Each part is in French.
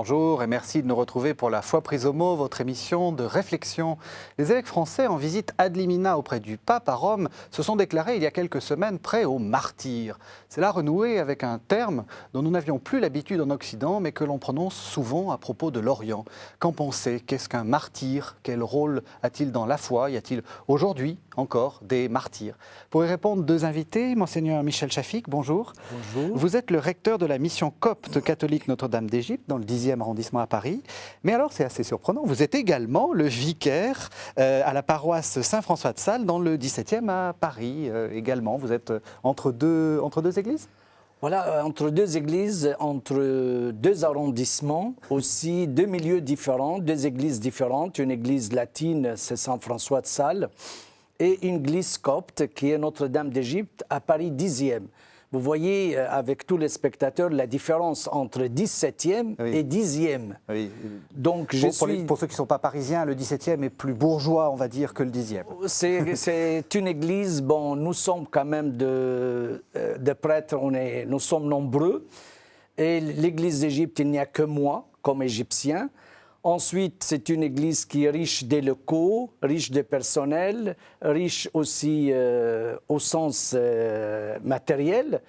Bonjour et merci de nous retrouver pour la Foi prise au mot, votre émission de réflexion. Les évêques français en visite ad limina auprès du pape à Rome se sont déclarés il y a quelques semaines prêts au martyre. C'est là renoué avec un terme dont nous n'avions plus l'habitude en Occident mais que l'on prononce souvent à propos de l'Orient. Qu'en pensez? Qu'est-ce qu'un martyr? Quel rôle a-t-il dans la foi? Y a-t-il aujourd'hui encore des martyrs? Pour y répondre, deux invités. Monseigneur Michel Chafik, bonjour. Bonjour. Vous êtes le recteur de la mission copte catholique Notre-Dame d'Égypte dans le 10e arrondissement à Paris. Mais alors, c'est assez surprenant, vous êtes également le vicaire à la paroisse Saint-François de Sales dans le 17e à Paris également. Vous êtes entre deux églises? Voilà, entre deux églises, entre deux arrondissements, aussi deux milieux différents, deux églises différentes. Une église latine, c'est Saint-François de Sales, et une église copte qui est Notre-Dame d'Égypte à Paris 10e. Vous voyez avec tous les spectateurs la différence entre 17e et 10e. Oui. Donc, pour ceux qui ne sont pas parisiens, le 17e est plus bourgeois, on va dire, que le 10e. C'est une église, bon, nous sommes quand même de prêtres, nous sommes nombreux. Et l'église d'Égypte, il n'y a que moi, comme Égyptien. Ensuite, c'est une église qui est riche des locaux, riche de personnel, riche aussi au sens matériel.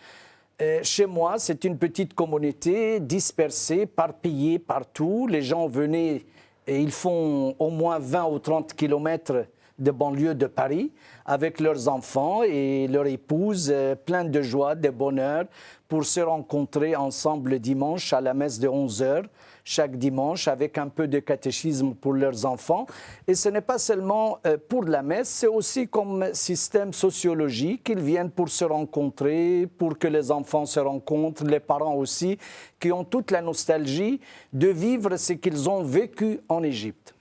Chez moi, c'est une petite communauté dispersée, éparpillée partout. Les gens venaient et ils font au moins 20 ou 30 kilomètres de banlieue de Paris avec leurs enfants et leurs épouses, plein de joie, de bonheur, pour se rencontrer ensemble le dimanche à la messe de 11h. Chaque dimanche avec un peu de catéchisme pour leurs enfants. Et ce n'est pas seulement pour la messe, c'est aussi comme système sociologique. Ils viennent pour se rencontrer, pour que les enfants se rencontrent, les parents aussi, qui ont toute la nostalgie de vivre ce qu'ils ont vécu en Égypte.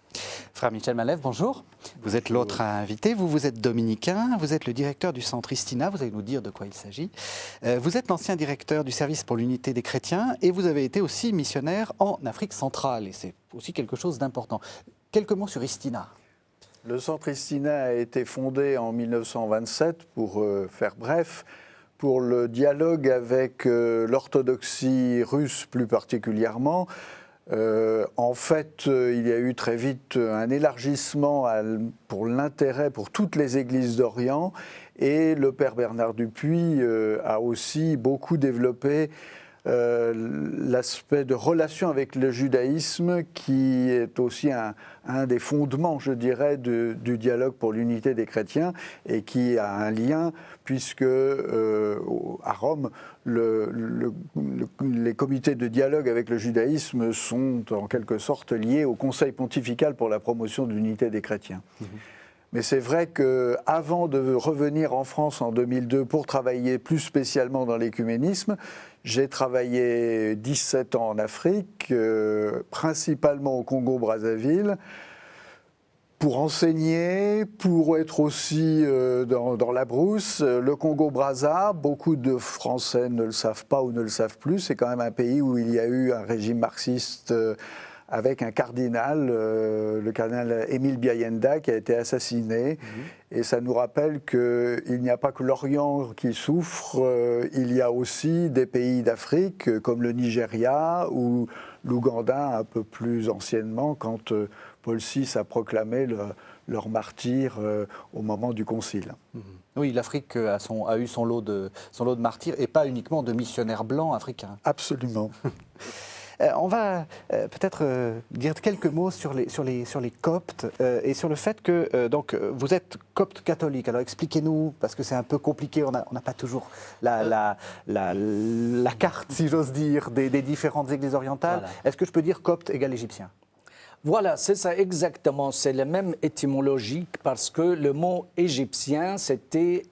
Frère Michel Malev, bonjour. Vous êtes l'autre invité, vous êtes dominicain, vous êtes le directeur du centre Istina, vous allez nous dire de quoi il s'agit. Vous êtes l'ancien directeur du service pour l'unité des chrétiens et vous avez été aussi missionnaire en Afrique centrale et c'est aussi quelque chose d'important. Quelques mots sur Istina. Le centre Istina a été fondé en 1927, pour faire bref, pour le dialogue avec l'orthodoxie russe plus particulièrement. En fait, il y a eu très vite un élargissement pour l'intérêt pour toutes les églises d'Orient et le père Bernard Dupuy a aussi beaucoup développé l'aspect de relation avec le judaïsme qui est aussi un des fondements, je dirais, du dialogue pour l'unité des chrétiens et qui a un lien puisque à Rome, les comités de dialogue avec le judaïsme sont en quelque sorte liés au Conseil pontifical pour la promotion de l'unité des chrétiens. Mais c'est vrai qu'avant de revenir en France en 2002 pour travailler plus spécialement dans l'écuménisme, j'ai travaillé 17 ans en Afrique, principalement au Congo-Brazzaville, pour enseigner, pour être aussi dans la brousse. Le Congo-Brazza, beaucoup de Français ne le savent pas ou ne le savent plus, c'est quand même un pays où il y a eu un régime marxiste avec un cardinal, le cardinal Émile Biayenda, qui a été assassiné. Et ça nous rappelle qu'il n'y a pas que l'Orient qui souffre, il y a aussi des pays d'Afrique, comme le Nigeria ou l'Ouganda, un peu plus anciennement, quand Paul VI a proclamé leur martyr au moment du concile. Oui, l'Afrique a eu son lot de martyrs, et pas uniquement de missionnaires blancs africains. Absolument. On va peut-être dire quelques mots sur les coptes et sur le fait que donc, vous êtes copte catholique. Alors expliquez-nous, parce que c'est un peu compliqué, on n'a pas toujours la carte, si j'ose dire, des différentes églises orientales. Voilà. Est-ce que je peux dire copte égale égyptien ? Voilà, c'est ça exactement. C'est la même étymologique parce que le mot égyptien, c'était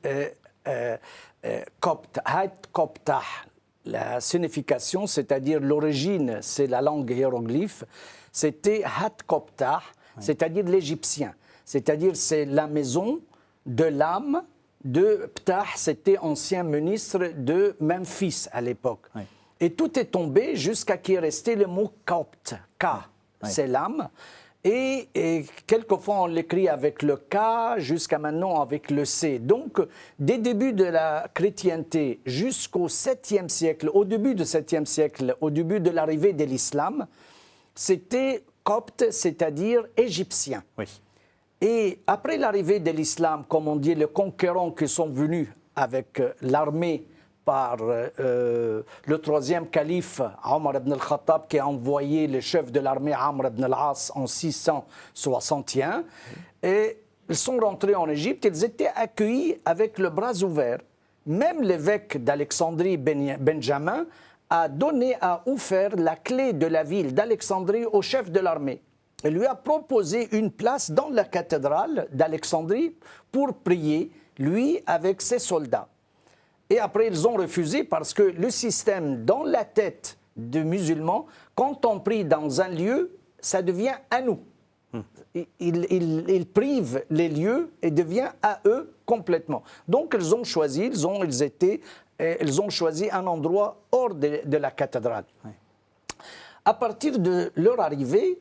copte, hat coptah. La signification, c'est-à-dire l'origine, c'est la langue hiéroglyphe, c'était hat coptah, c'est-à-dire l'égyptien. C'est-à-dire c'est la maison de l'âme de Ptah, c'était ancien ministre de Memphis à l'époque. Oui. Et tout est tombé jusqu'à qu'il est resté le mot copte, K, c'est l'âme. Et quelquefois, on l'écrit avec le K, jusqu'à maintenant avec le C. Donc, des débuts de la chrétienté jusqu'au 7e siècle, au début du 7e siècle, au début de l'arrivée de l'islam, c'était copte, c'est-à-dire égyptien. Oui. Et après l'arrivée de l'islam, comme on dit, les conquérants qui sont venus avec l'armée par le troisième calife, Omar ibn al-Khattab, qui a envoyé le chef de l'armée, Amr ibn al-As, en 661. Et ils sont rentrés en Égypte, ils étaient accueillis avec le bras ouvert. Même l'évêque d'Alexandrie, Benjamin, a offert la clé de la ville d'Alexandrie au chef de l'armée. Il lui a proposé une place dans la cathédrale d'Alexandrie pour prier, lui, avec ses soldats. Et après, ils ont refusé parce que le système, dans la tête des musulmans, quand on prie dans un lieu, ça devient à nous. Ils privent les lieux et devient à eux complètement. Donc, ils ont choisi, ils ont choisi un endroit hors de la cathédrale. Oui. À partir de leur arrivée,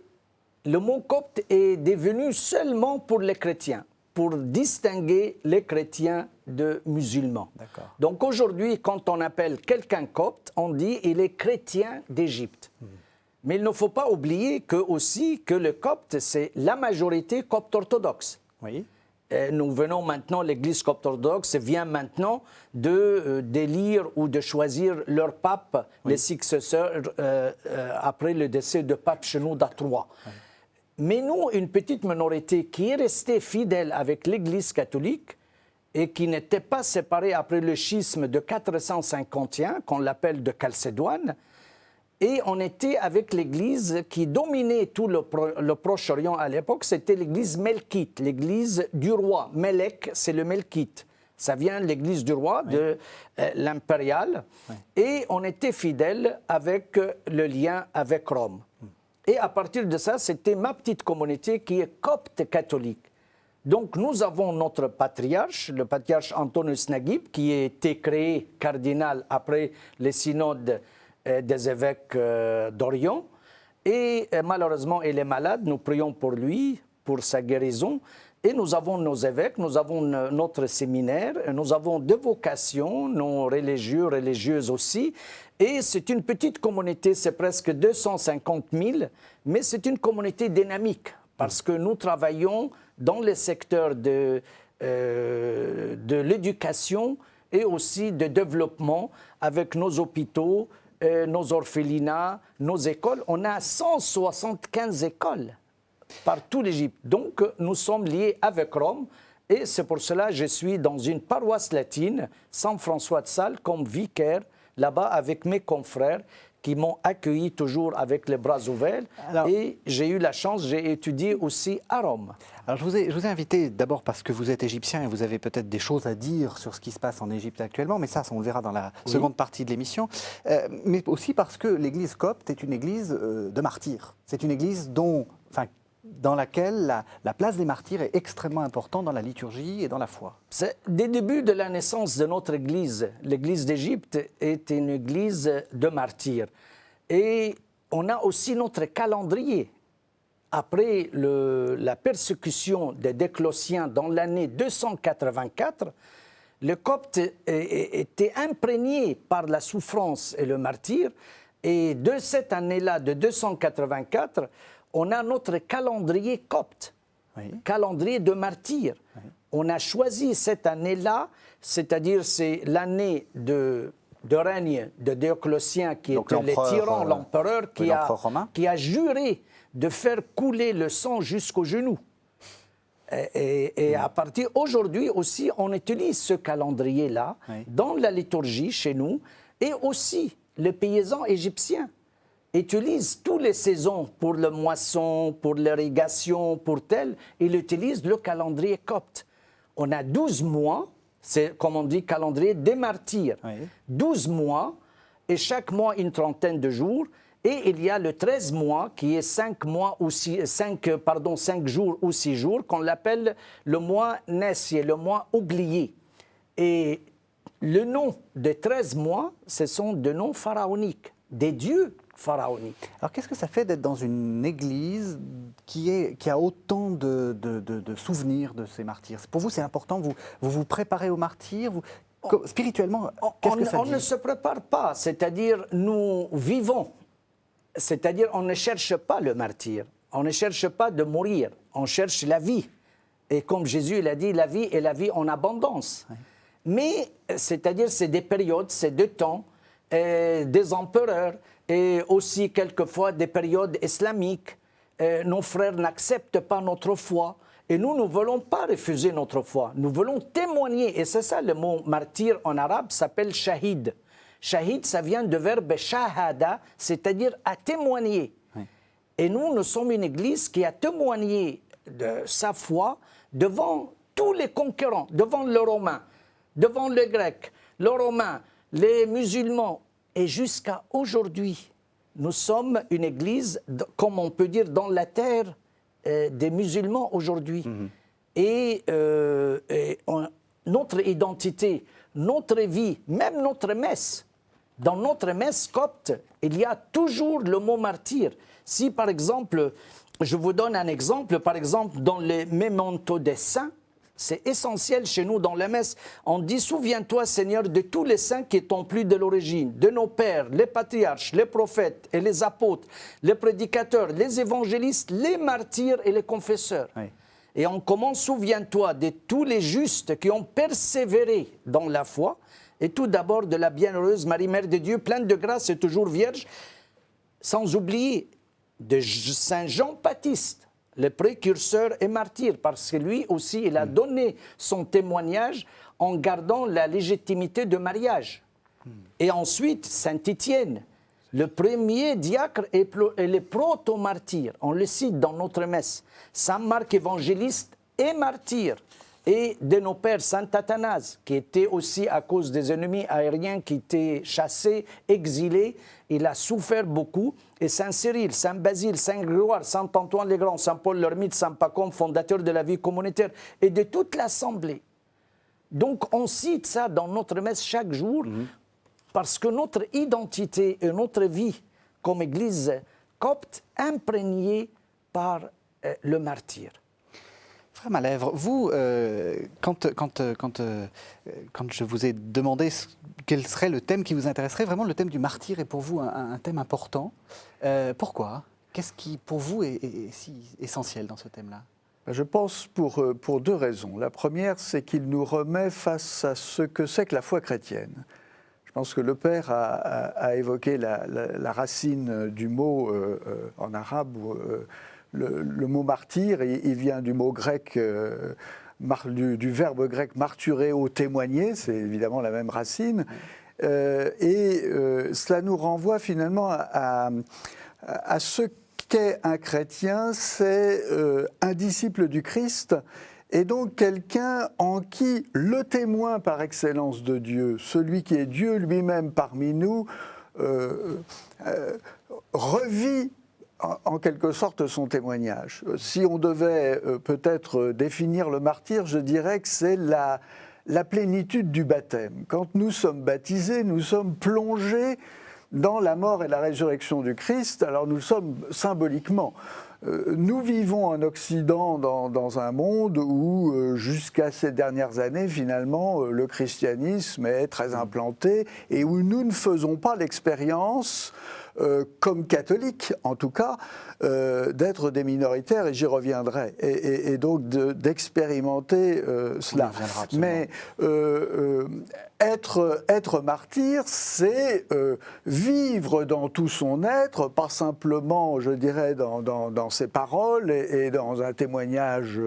le mot copte est devenu seulement pour les chrétiens, pour distinguer les chrétiens de musulmans. Donc aujourd'hui, quand on appelle quelqu'un copte, on dit il est chrétien d'Égypte. Mais il ne faut pas oublier que le copte, c'est la majorité copte orthodoxe. Oui. Nous venons maintenant, l'Église copte orthodoxe vient maintenant d'élire ou de choisir leur pape, oui, les successeurs, après le décès de pape Shenouda III. Oui. Mais nous, une petite minorité qui est restée fidèle avec l'Église catholique et qui n'était pas séparée après le schisme de 451, qu'on l'appelle de Chalcédoine, et on était avec l'Église qui dominait tout le Proche-Orient à l'époque, c'était l'Église melkite, l'Église du roi. Melek, c'est le melkite. Ça vient de l'Église du roi, oui, de l'impérial. Oui. Et on était fidèle avec le lien avec Rome. Et à partir de ça, c'était ma petite communauté qui est copte catholique. Donc nous avons notre patriarche, le patriarche Antonius Naguib, qui a été créé cardinal après les synodes des évêques d'Orient. Et malheureusement, il est malade. Nous prions pour lui, pour sa guérison. Et nous avons nos évêques, nous avons notre séminaire, nous avons deux vocations, nos religieux, religieuses aussi. Et c'est une petite communauté, c'est presque 250 000, mais c'est une communauté dynamique parce que nous travaillons dans les secteurs de l'éducation et aussi de développement avec nos hôpitaux, nos orphelinats, nos écoles. On a 175 écoles partout l'Égypte. Donc, nous sommes liés avec Rome et c'est pour cela que je suis dans une paroisse latine, Saint François de Sales, comme vicaire, là-bas avec mes confrères qui m'ont accueilli toujours avec les bras ouverts. Alors, et j'ai eu la chance, j'ai étudié aussi à Rome. Alors je vous ai invité d'abord parce que vous êtes égyptien et vous avez peut-être des choses à dire sur ce qui se passe en Égypte actuellement, mais ça, on le verra dans la seconde partie de l'émission. Mais aussi parce que l'église copte est une église de martyrs. C'est une église dans laquelle la place des martyrs est extrêmement importante dans la liturgie et dans la foi. Dès le début de la naissance de notre église, l'église d'Égypte est une église de martyrs. Et on a aussi notre calendrier. Après la persécution des Déclociens dans l'année 284, le copte était imprégné par la souffrance et le martyre. Et de cette année-là, de 284, on a notre calendrier copte, calendrier de martyrs. Oui. On a choisi cette année-là, c'est-à-dire c'est l'année de règne de Dioclétien, qui était le tyran, l'empereur, qui a juré de faire couler le sang jusqu'aux genoux. Et à partir d'aujourd'hui aussi, on utilise ce calendrier-là dans la liturgie chez nous, et aussi les paysans égyptiens utilise toutes les saisons pour le moisson, pour l'irrigation, pour tel, il utilise le calendrier copte. On a 12 mois, c'est comme on dit calendrier des martyrs. Oui. 12 mois, et chaque mois une trentaine de jours. Et il y a le 13 mois, qui est 5 jours ou 6 jours, qu'on l'appelle le mois Nessier, le mois oublié. Et le nom des 13 mois, ce sont des noms pharaoniques, des dieux pharaoniques. Alors qu'est-ce que ça fait d'être dans une église qui a autant de souvenirs de ces martyrs? Pour vous, c'est important, vous vous préparez aux martyrs, spirituellement, qu'est-ce que ça dit? On ne se prépare pas, c'est-à-dire nous vivons c'est-à-dire on ne cherche pas le martyr, on ne cherche pas de mourir, on cherche la vie. Et comme Jésus il a dit, la vie est la vie en abondance. Oui. Mais c'est-à-dire c'est des périodes, c'est des temps, des empereurs et aussi quelquefois des périodes islamiques. Nos frères n'acceptent pas notre foi. Et nous ne voulons pas refuser notre foi. Nous voulons témoigner. Et c'est ça le mot martyr en arabe s'appelle shahid. Shahid, ça vient du verbe shahada, c'est-à-dire à témoigner. Oui. Et nous sommes une église qui a témoigné de sa foi devant tous les conquérants, devant les Romains, devant les Grecs, les Romains, les musulmans. Et jusqu'à aujourd'hui, nous sommes une église, comme on peut dire, dans la terre des musulmans aujourd'hui. Et notre identité, notre vie, même notre messe, dans notre messe copte, il y a toujours le mot martyr. Si par exemple, je vous donne un exemple, par exemple dans les mémentos des saints, c'est essentiel chez nous dans la messe. On dit, souviens-toi Seigneur de tous les saints qui t'ont plu de l'origine, de nos pères, les patriarches, les prophètes et les apôtres, les prédicateurs, les évangélistes, les martyrs et les confesseurs. Oui. Et on commence, souviens-toi de tous les justes qui ont persévéré dans la foi, et tout d'abord de la bienheureuse Marie, Mère de Dieu, pleine de grâce et toujours vierge, sans oublier de Saint Jean-Baptiste, le précurseur et martyr, parce que lui aussi, il a donné son témoignage en gardant la légitimité de mariage. Et ensuite, Saint Étienne, le premier diacre et le proto-martyr, on le cite dans notre messe. Saint Marc évangéliste et martyr. Et de nos pères, Saint Athanase, qui était aussi à cause des ennemis aériens qui étaient chassés, exilés, il a souffert beaucoup. Et Saint Cyril, Saint Basile, Saint Grégoire, Saint Antoine le Grand, Saint Paul l'Ermite, Saint Pacôme, fondateur de la vie communautaire, et de toute l'Assemblée. Donc on cite ça dans notre messe chaque jour, parce que notre identité et notre vie comme Église copte imprégnée par le martyr. Frère Malèvre, vous, quand je vous ai demandé quel serait le thème qui vous intéresserait, vraiment le thème du martyr est pour vous un thème important. Pourquoi ? Qu'est-ce qui, pour vous, est si essentiel dans ce thème-là ? Je pense pour deux raisons. La première, c'est qu'il nous remet face à ce que c'est que la foi chrétienne. Je pense que le Père a évoqué la racine du mot en arabe, le mot martyr, il vient du mot grec, du verbe grec martureo, témoigner, c'est évidemment la même racine. Cela nous renvoie finalement à ce qu'est un chrétien, c'est un disciple du Christ, et donc quelqu'un en qui le témoin par excellence de Dieu, celui qui est Dieu lui-même parmi nous, revit en quelque sorte son témoignage. Si on devait peut-être définir le martyr, je dirais que c'est la plénitude du baptême. Quand nous sommes baptisés, nous sommes plongés dans la mort et la résurrection du Christ. Alors nous sommes symboliquement. Nous vivons en Occident dans un monde où, jusqu'à ces dernières années, finalement, le christianisme est très implanté et où nous ne faisons pas l'expérience, comme catholiques en tout cas, d'être des minoritaires, et j'y reviendrai, et donc d'expérimenter cela. Mais être martyr, c'est vivre dans tout son être, pas simplement, je dirais, dans ses paroles et dans un témoignage,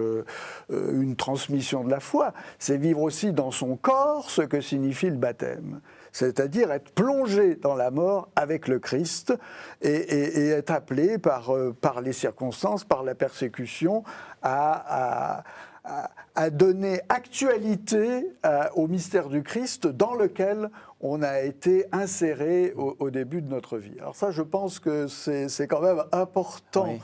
une transmission de la foi, c'est vivre aussi dans son corps ce que signifie le baptême. C'est-à-dire être plongé dans la mort avec le Christ et être appelé par les circonstances, par la persécution, à donner actualité au mystère du Christ dans lequel on a été inséré au début de notre vie. Alors ça, je pense que c'est quand même important. Oui.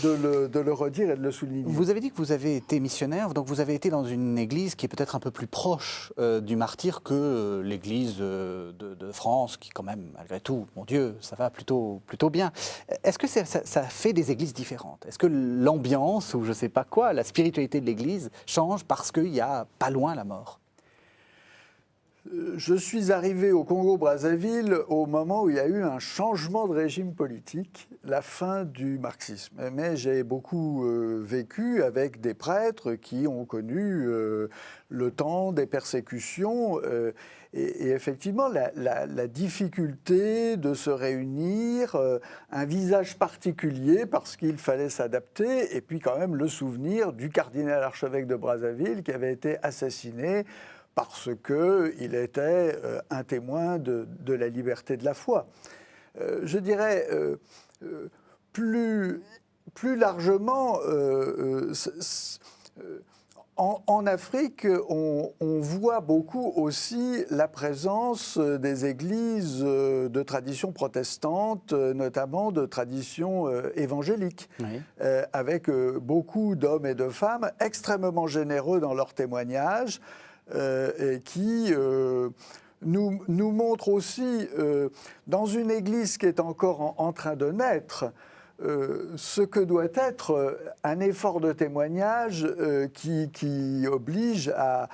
De le redire et de le souligner. Vous avez dit que vous avez été missionnaire, donc vous avez été dans une église qui est peut-être un peu plus proche du martyr que l'église de France, qui quand même, malgré tout, mon Dieu, ça va plutôt bien. Est-ce que ça fait des églises différentes ? Est-ce que l'ambiance, ou je ne sais pas quoi, la spiritualité de l'église change parce qu'il y a pas loin la mort ? Je suis arrivé au Congo-Brazzaville au moment où il y a eu un changement de régime politique, la fin du marxisme. Mais j'ai beaucoup vécu avec des prêtres qui ont connu le temps des persécutions. Et effectivement, la difficulté de se réunir, un visage particulier parce qu'il fallait s'adapter, et puis quand même le souvenir du cardinal archevêque de Brazzaville qui avait été assassiné parce qu'il était un témoin de la liberté de la foi. Je dirais, plus largement, en Afrique, on voit beaucoup aussi la présence des églises de tradition protestante, notamment de tradition évangélique, oui. Avec beaucoup d'hommes et de femmes extrêmement généreux dans leurs témoignages, et qui nous montre aussi, dans une église qui est encore en train de naître, ce que doit être un effort de témoignage qui oblige à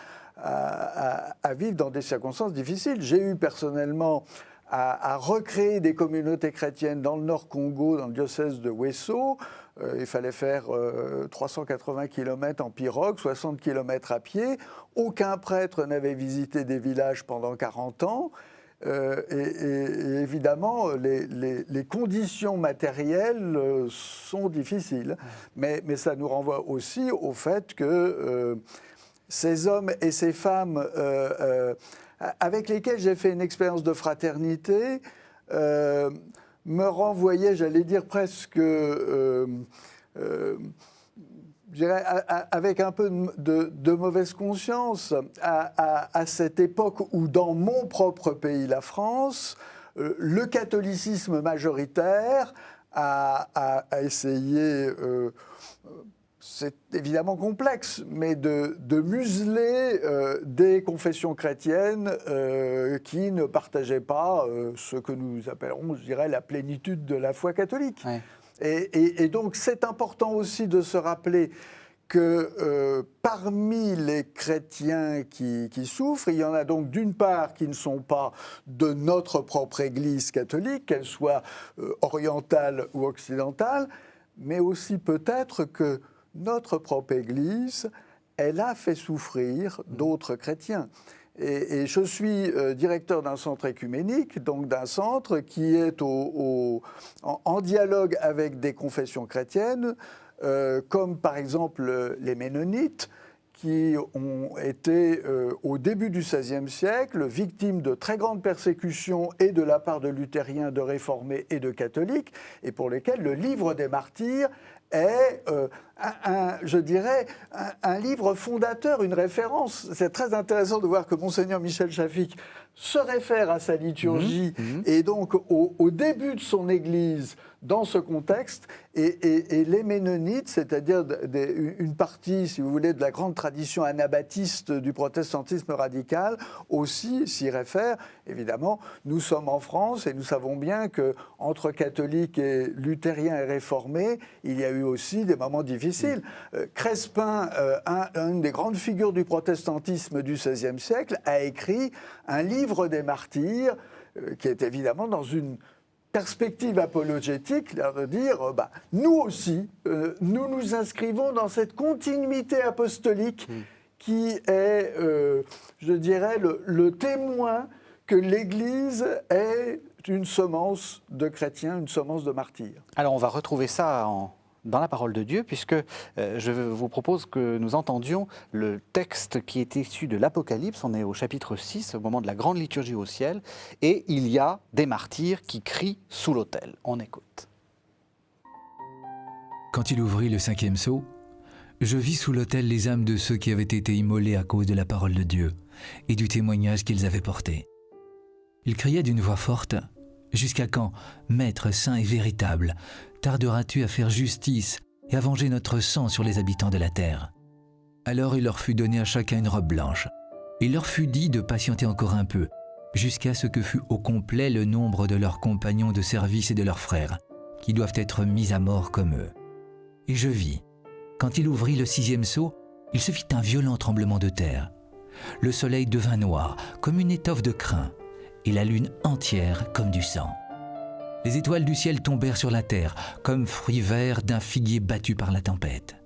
vivre dans des circonstances difficiles. J'ai eu personnellement à recréer des communautés chrétiennes dans le Nord Congo, dans le diocèse de Wesso. Il fallait faire 380 km en pirogue, 60 km à pied. Aucun prêtre n'avait visité des villages pendant 40 ans. Et évidemment, les conditions matérielles sont difficiles. Mais ça nous renvoie aussi au fait que ces hommes et ces femmes avec lesquels j'ai fait une expérience de fraternité me renvoyaient, j'allais dire presque, avec un peu de mauvaise conscience, à cette époque où, dans mon propre pays, la France, le catholicisme majoritaire a essayé, c'est évidemment complexe, mais de museler des confessions chrétiennes qui ne partageaient pas ce que nous appellerons, je dirais, la plénitude de la foi catholique. Ouais. Et donc, c'est important aussi de se rappeler que parmi les chrétiens qui souffrent, il y en a donc d'une part qui ne sont pas de notre propre Église catholique, qu'elle soit orientale ou occidentale, mais aussi peut-être que notre propre Église, elle a fait souffrir d'autres chrétiens. Et je suis directeur d'un centre écuménique, donc d'un centre qui est en dialogue avec des confessions chrétiennes, comme par exemple les Ménonites, qui ont été au début du XVIe siècle victimes de très grandes persécutions et de la part de luthériens, de réformés et de catholiques, et pour lesquels le livre des martyrs est, je dirais, un livre fondateur, une référence. C'est très intéressant de voir que Monseigneur Michel Chafik se réfère à sa liturgie et donc au début de son Église dans ce contexte, et les Ménonites, c'est-à-dire une partie, si vous voulez, de la grande tradition anabaptiste du protestantisme radical, aussi s'y réfèrent. Évidemment, nous sommes en France et nous savons bien qu'entre catholiques et luthériens et réformés, il y a eu aussi des moments difficiles. Crespin, une des grandes figures du protestantisme du XVIe siècle, a écrit un livre des martyrs qui est évidemment dans une perspective apologétique, de dire, nous aussi, nous nous inscrivons dans cette continuité apostolique qui est, je dirais, le témoin que l'Église est une semence de chrétiens, une semence de martyrs. Alors on va retrouver ça dans la parole de Dieu, puisque je vous propose que nous entendions le texte qui est issu de l'Apocalypse. On est au chapitre 6, au moment de la grande liturgie au ciel, et il y a des martyrs qui crient sous l'autel. On écoute. Quand il ouvrit le 5e sceau, je vis sous l'autel les âmes de ceux qui avaient été immolés à cause de la parole de Dieu et du témoignage qu'ils avaient porté. Ils criaient d'une voix forte: « Jusqu'à quand, Maître saint et véritable, tarderas-tu à faire justice et à venger notre sang sur les habitants de la terre ?» Alors il leur fut donné à chacun une robe blanche. Il leur fut dit de patienter encore un peu, jusqu'à ce que fût au complet le nombre de leurs compagnons de service et de leurs frères, qui doivent être mis à mort comme eux. Et je vis, quand il ouvrit le 6e sceau, il se fit un violent tremblement de terre. Le soleil devint noir comme une étoffe de crin, et la lune entière comme du sang. Les étoiles du ciel tombèrent sur la terre, comme fruits verts d'un figuier battu par la tempête.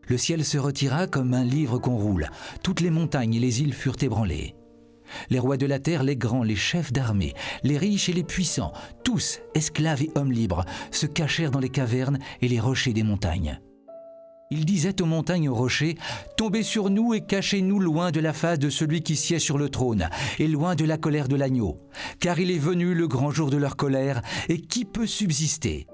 Le ciel se retira comme un livre qu'on roule. Toutes les montagnes et les îles furent ébranlées. Les rois de la terre, les grands, les chefs d'armée, les riches et les puissants, tous, esclaves et hommes libres, se cachèrent dans les cavernes et les rochers des montagnes. Ils disaient aux montagnes et aux rochers, « Tombez sur nous et cachez-nous loin de la face de celui qui siège sur le trône, et loin de la colère de l'agneau, car il est venu le grand jour de leur colère, et qui peut subsister ?»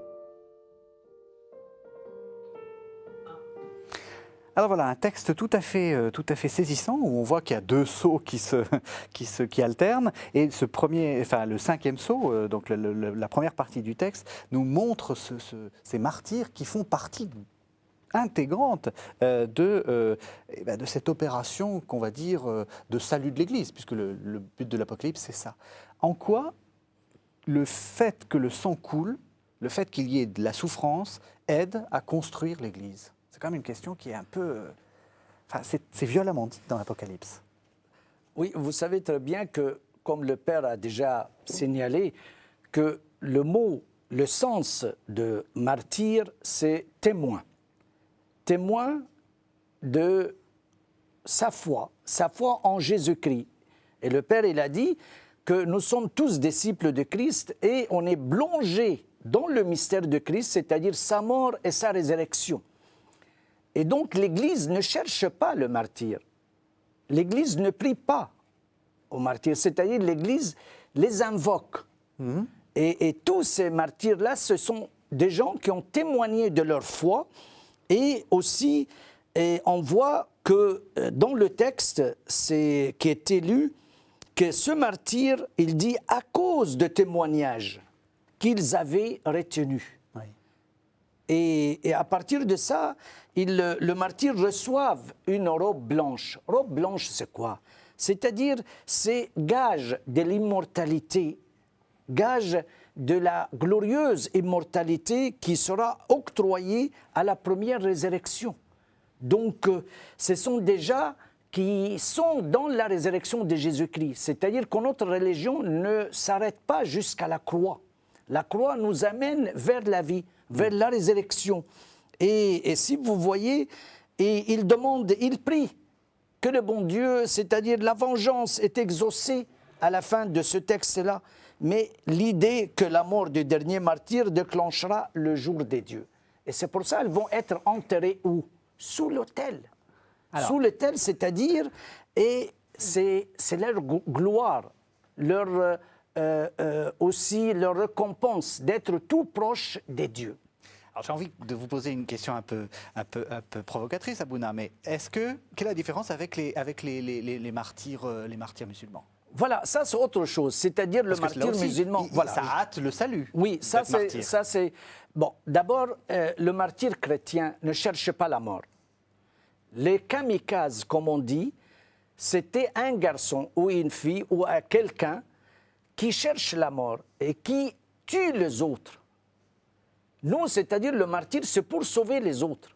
Alors voilà, un texte tout à fait saisissant où on voit qu'il y a deux sceaux qui alternent. Et ce premier, enfin le cinquième sceau, donc la première partie du texte, nous montre ces martyrs qui font partie intégrante de cette opération qu'on va dire de salut de l'Église, puisque le but de l'Apocalypse, c'est ça. En quoi le fait que le sang coule, le fait qu'il y ait de la souffrance, aide à construire l'Église? C'est quand même une question qui est un peu... c'est violemment dit dans l'Apocalypse. Oui, vous savez très bien que, comme le Père a déjà signalé, que le sens de martyr, c'est témoin. Témoin de sa foi en Jésus-Christ. Et le Père, il a dit que nous sommes tous disciples de Christ et on est plongés dans le mystère de Christ, c'est-à-dire sa mort et sa résurrection. Et donc l'Église ne cherche pas le martyr. L'Église ne prie pas aux martyrs, c'est-à-dire l'Église les invoque. Et tous ces martyrs-là, ce sont des gens qui ont témoigné de leur foi. Et aussi, on voit que dans le texte qui est lu, que ce martyr, il dit à cause de témoignages qu'ils avaient retenus. Oui. Et à partir de ça, le martyr reçoit une robe blanche. Robe blanche, c'est quoi? C'est-à-dire, c'est gage de l'immortalité, gage de la glorieuse immortalité qui sera octroyée à la première résurrection. Donc, ce sont déjà qui sont dans la résurrection de Jésus-Christ. C'est-à-dire que notre religion ne s'arrête pas jusqu'à la croix. La croix nous amène vers la vie, vers la résurrection. Et si vous voyez, il demande, il prie que le bon Dieu, c'est-à-dire la vengeance, est exaucée à la fin de ce texte-là. Mais l'idée que la mort du dernier martyr déclenchera le jour des dieux. Et c'est pour ça qu'elles vont être enterrées où? Sous l'autel. Sous l'autel, c'est-à-dire, et c'est leur gloire, aussi leur récompense d'être tout proche des dieux. Alors j'ai envie de vous poser une question un peu provocatrice, Abouna, mais quelle est la différence avec les martyrs musulmans? Voilà, ça c'est autre chose, c'est-à-dire le martyr musulman. Voilà. Ça hâte le salut. Oui, ça c'est... Bon, d'abord, le martyr chrétien ne cherche pas la mort. Les kamikazes, comme on dit, c'était un garçon ou une fille ou quelqu'un qui cherche la mort et qui tue les autres. Nous, c'est-à-dire le martyr, c'est pour sauver les autres,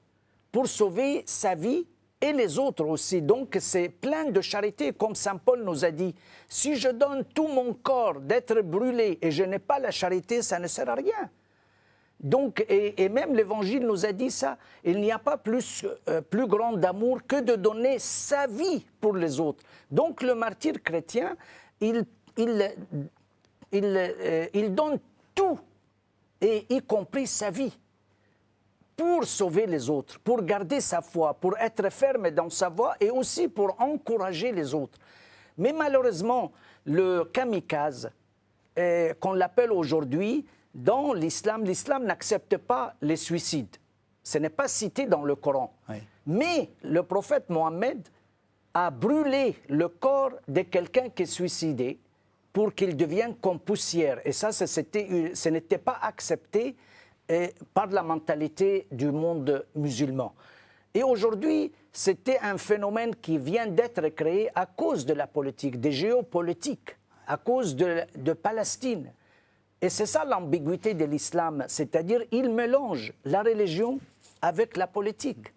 pour sauver sa vie et les autres aussi. Donc, c'est plein de charité, comme saint Paul nous a dit. Si je donne tout mon corps d'être brûlé et je n'ai pas la charité, ça ne sert à rien. Donc, et même l'Évangile nous a dit ça. Il n'y a pas plus grand d'amour que de donner sa vie pour les autres. Donc, le martyr chrétien, il donne tout, et y compris sa vie, pour sauver les autres, pour garder sa foi, pour être ferme dans sa voie et aussi pour encourager les autres. Mais malheureusement, le kamikaze, qu'on l'appelle aujourd'hui, dans l'islam n'accepte pas les suicides. Ce n'est pas cité dans le Coran. Oui. Mais le prophète Mohammed a brûlé le corps de quelqu'un qui est suicidé pour qu'il devienne comme poussière. Et ça, ce n'était pas accepté par la mentalité du monde musulman. Et aujourd'hui, c'était un phénomène qui vient d'être créé à cause de la politique, des géopolitiques, à cause de Palestine. Et c'est ça l'ambiguïté de l'islam, c'est-à-dire il mélange la religion avec la politique.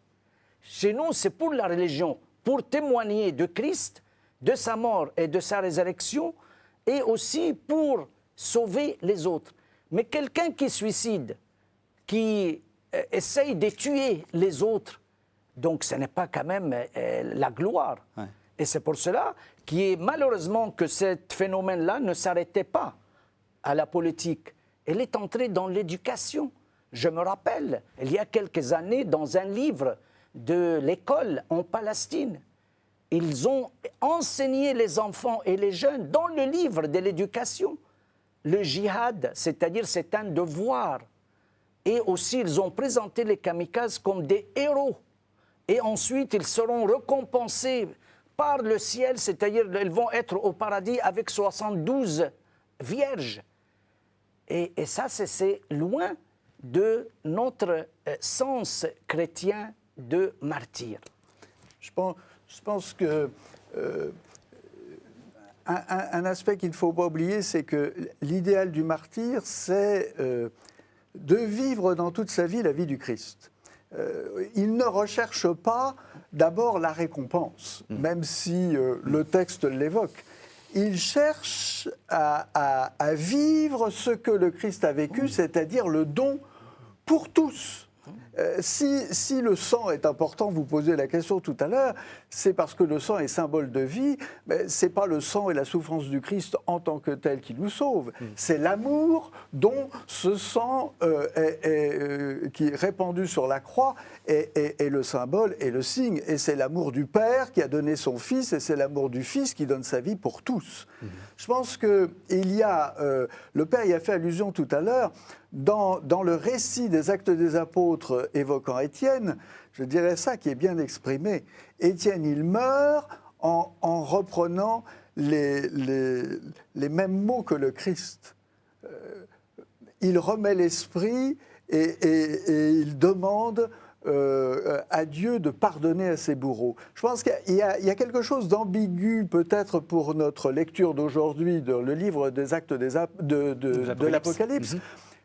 Chez nous, c'est pour la religion, pour témoigner de Christ, de sa mort et de sa résurrection, et aussi pour sauver les autres. Mais quelqu'un qui suicide, qui essaye de tuer les autres, donc ce n'est pas quand même la gloire. Ouais. Et c'est pour cela malheureusement que ce phénomène-là ne s'arrêtait pas à la politique. Elle est entrée dans l'éducation. Je me rappelle, il y a quelques années, dans un livre de l'école en Palestine, ils ont enseigné les enfants et les jeunes dans le livre de l'éducation. Le djihad, c'est-à-dire c'est un devoir. Et aussi, ils ont présenté les kamikazes comme des héros. Et ensuite, ils seront récompensés par le ciel, c'est-à-dire qu'ils vont être au paradis avec 72 vierges. Et ça, c'est loin de notre sens chrétien de martyr. Je pense que un aspect qu'il ne faut pas oublier, c'est que l'idéal du martyr, c'est de vivre dans toute sa vie la vie du Christ. Il ne recherche pas d'abord la récompense, même si le texte l'évoque. Il cherche à vivre ce que le Christ a vécu, c'est-à-dire le don pour tous. Si le sang est important, vous posez la question tout à l'heure, c'est parce que le sang est symbole de vie, mais ce n'est pas le sang et la souffrance du Christ en tant que tel qui nous sauvent, c'est l'amour dont ce sang qui est répandu sur la croix est le symbole et le signe, et c'est l'amour du Père qui a donné son Fils, et c'est l'amour du Fils qui donne sa vie pour tous. Je pense qu'il y a, le Père y a fait allusion tout à l'heure, dans le récit des Actes des Apôtres évoquant Étienne, je dirais ça qui est bien exprimé. Étienne, il meurt en reprenant les mêmes mots que le Christ. Il remet l'esprit et il demande à Dieu de pardonner à ses bourreaux. Je pense qu'il y a quelque chose d'ambigu peut-être pour notre lecture d'aujourd'hui dans le livre des Actes de l'Apocalypse.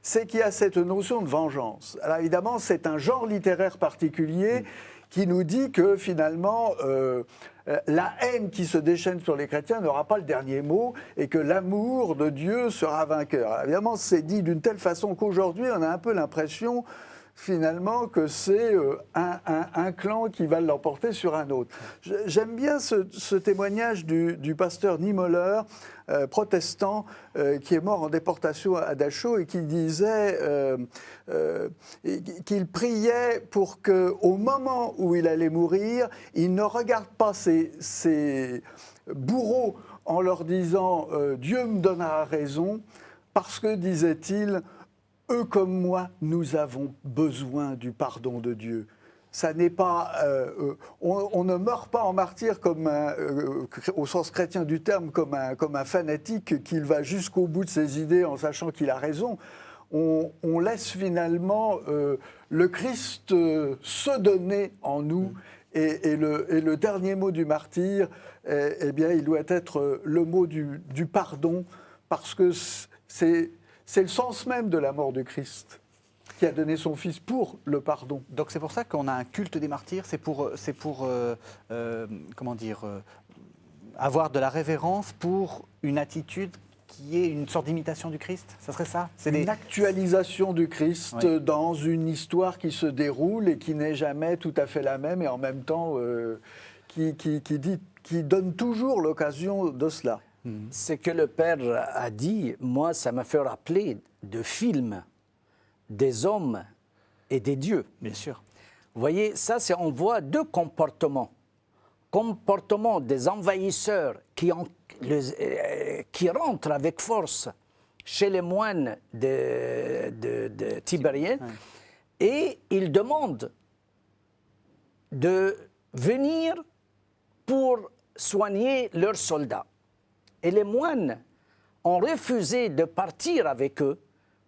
C'est qu'il y a cette notion de vengeance. Alors évidemment, c'est un genre littéraire particulier qui nous dit que finalement, la haine qui se déchaîne sur les chrétiens n'aura pas le dernier mot et que l'amour de Dieu sera vainqueur. Alors évidemment, c'est dit d'une telle façon qu'aujourd'hui, on a un peu l'impression finalement que c'est un clan qui va l'emporter sur un autre. J'aime bien ce témoignage du pasteur Niemöller, protestant, qui est mort en déportation à Dachau et qui disait qu'il priait pour qu'au moment où il allait mourir, il ne regarde pas ses bourreaux en leur disant « Dieu me donnera raison », parce que, disait-il, eux comme moi, nous avons besoin du pardon de Dieu. Ça n'est pas, on ne meurt pas en martyr comme au sens chrétien du terme, comme un fanatique qui va jusqu'au bout de ses idées en sachant qu'il a raison. On laisse finalement le Christ se donner en nous. Et le dernier mot du martyr, eh bien, il doit être le mot du pardon, parce que c'est le sens même de la mort du Christ, qui a donné son Fils pour le pardon. Donc c'est pour ça qu'on a un culte des martyrs, c'est pour comment dire, avoir de la révérence pour une attitude qui est une sorte d'imitation du Christ. Ça serait ça? C'est une actualisation du Christ, oui, dans une histoire qui se déroule et qui n'est jamais tout à fait la même, et en même temps qui donne toujours l'occasion de cela. Ce que le Père a dit, moi, ça me fait rappeler de films des hommes et des dieux. Bien sûr. Vous voyez, ça, on voit deux comportements. Comportement des envahisseurs qui rentrent avec force chez les moines de Tibérien, oui, et ils demandent de venir pour soigner leurs soldats. Et les moines ont refusé de partir avec eux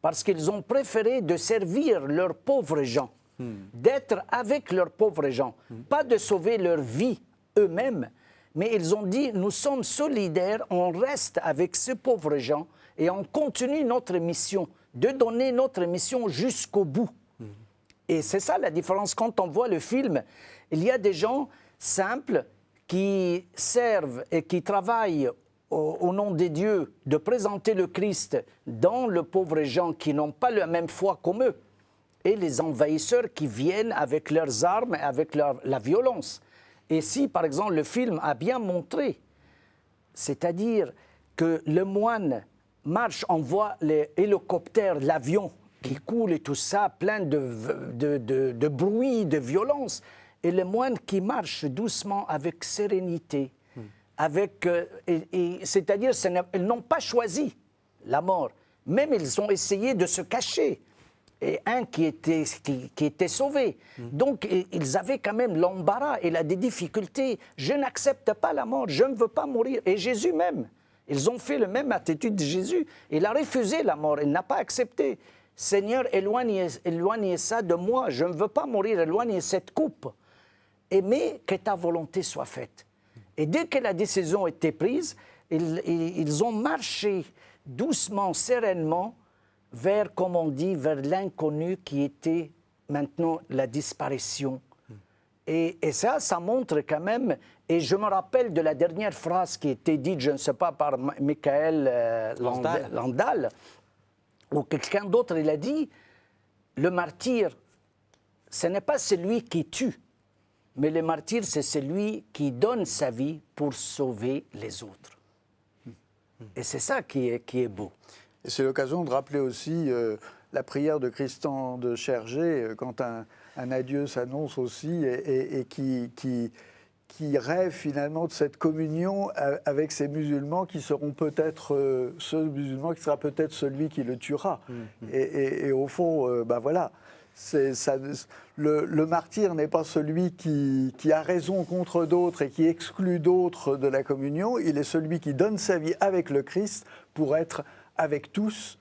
parce qu'ils ont préféré de servir leurs pauvres gens, d'être avec leurs pauvres gens, pas de sauver leur vie eux-mêmes, mais ils ont dit, nous sommes solidaires, on reste avec ces pauvres gens et on continue notre mission, de donner notre mission jusqu'au bout. Et c'est ça la différence. Quand on voit le film, il y a des gens simples qui servent et qui travaillent au nom des dieux, de présenter le Christ dans le pauvre gens qui n'ont pas la même foi comme eux, et les envahisseurs qui viennent avec leurs armes et avec la violence. Et si, par exemple, le film a bien montré, c'est-à-dire que le moine marche, on voit les hélicoptères, l'avion qui coule et tout ça, plein de bruit, de violence, et le moine qui marche doucement avec sérénité, c'est-à-dire ils n'ont pas choisi la mort, même ils ont essayé de se cacher, et un qui était sauvé. Donc ils avaient quand même l'embarras et des difficultés. Je n'accepte pas la mort, je ne veux pas mourir. Et Jésus même, ils ont fait la même attitude de Jésus. Il a refusé la mort, il n'a pas accepté. Seigneur, éloignez ça de moi, je ne veux pas mourir, éloignez cette coupe. Mais que ta volonté soit faite. Et dès que la décision était prise, ils ont marché doucement, sereinement, vers, comme on dit, vers l'inconnu qui était maintenant la disparition. Et ça montre quand même, et je me rappelle de la dernière phrase qui était dite, je ne sais pas, par Michael Landal, ou quelqu'un d'autre, il a dit, le martyr, ce n'est pas celui qui tue, mais le martyr, c'est celui qui donne sa vie pour sauver les autres. Et c'est ça qui est beau. Et c'est l'occasion de rappeler aussi la prière de Christian de Chergé quand un adieu s'annonce aussi et qui rêve finalement de cette communion avec ces musulmans qui seront peut-être ce musulman qui sera peut-être celui qui le tuera. Et au fond, voilà. Le martyr n'est pas celui qui a raison contre d'autres et qui exclut d'autres de la communion. Il est celui qui donne sa vie avec le Christ pour être avec tous,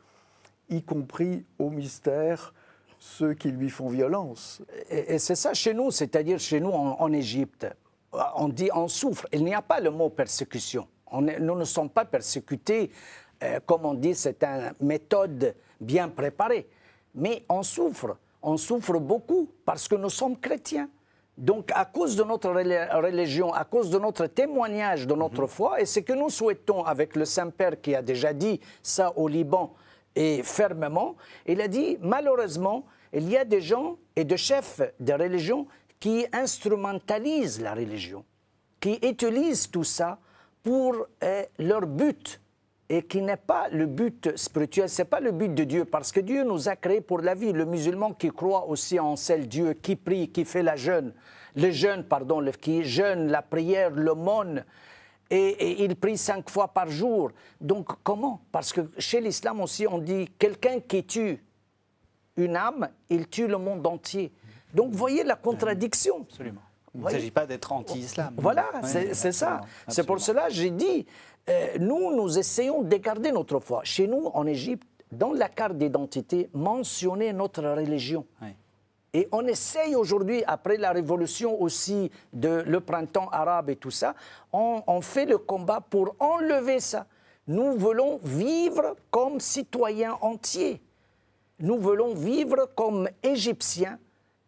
y compris au mystère, ceux qui lui font violence. Et c'est ça chez nous, c'est-à-dire chez nous en Égypte. On dit on souffre. Il n'y a pas le mot persécution. Nous ne sommes pas persécutés, comme on dit, c'est une méthode bien préparée. Mais on souffre. On souffre beaucoup parce que nous sommes chrétiens. Donc, à cause de notre religion, à cause de notre témoignage de notre foi, et ce que nous souhaitons avec le Saint-Père qui a déjà dit ça au Liban, et fermement, il a dit, malheureusement, il y a des gens et des chefs de religion qui instrumentalisent la religion, qui utilisent tout ça pour leur but, et qui n'est pas le but spirituel, ce n'est pas le but de Dieu, parce que Dieu nous a créés pour la vie. Le musulman qui croit aussi en seul Dieu, qui prie, qui fait qui jeûne, la prière, l'aumône, et il prie 5 fois par jour. Donc comment? Parce que chez l'islam aussi, on dit quelqu'un qui tue une âme, il tue le monde entier. Donc vous voyez la contradiction. Absolument. Il ne s'agit pas d'être anti-islam. Voilà, c'est ça. C'est pour cela que j'ai dit, nous essayons de garder notre foi. Chez nous, en Égypte, dans la carte d'identité, mentionner notre religion. Oui. Et on essaye aujourd'hui, après la révolution aussi, le printemps arabe et tout ça, on fait le combat pour enlever ça. Nous voulons vivre comme citoyens entiers. Nous voulons vivre comme Égyptiens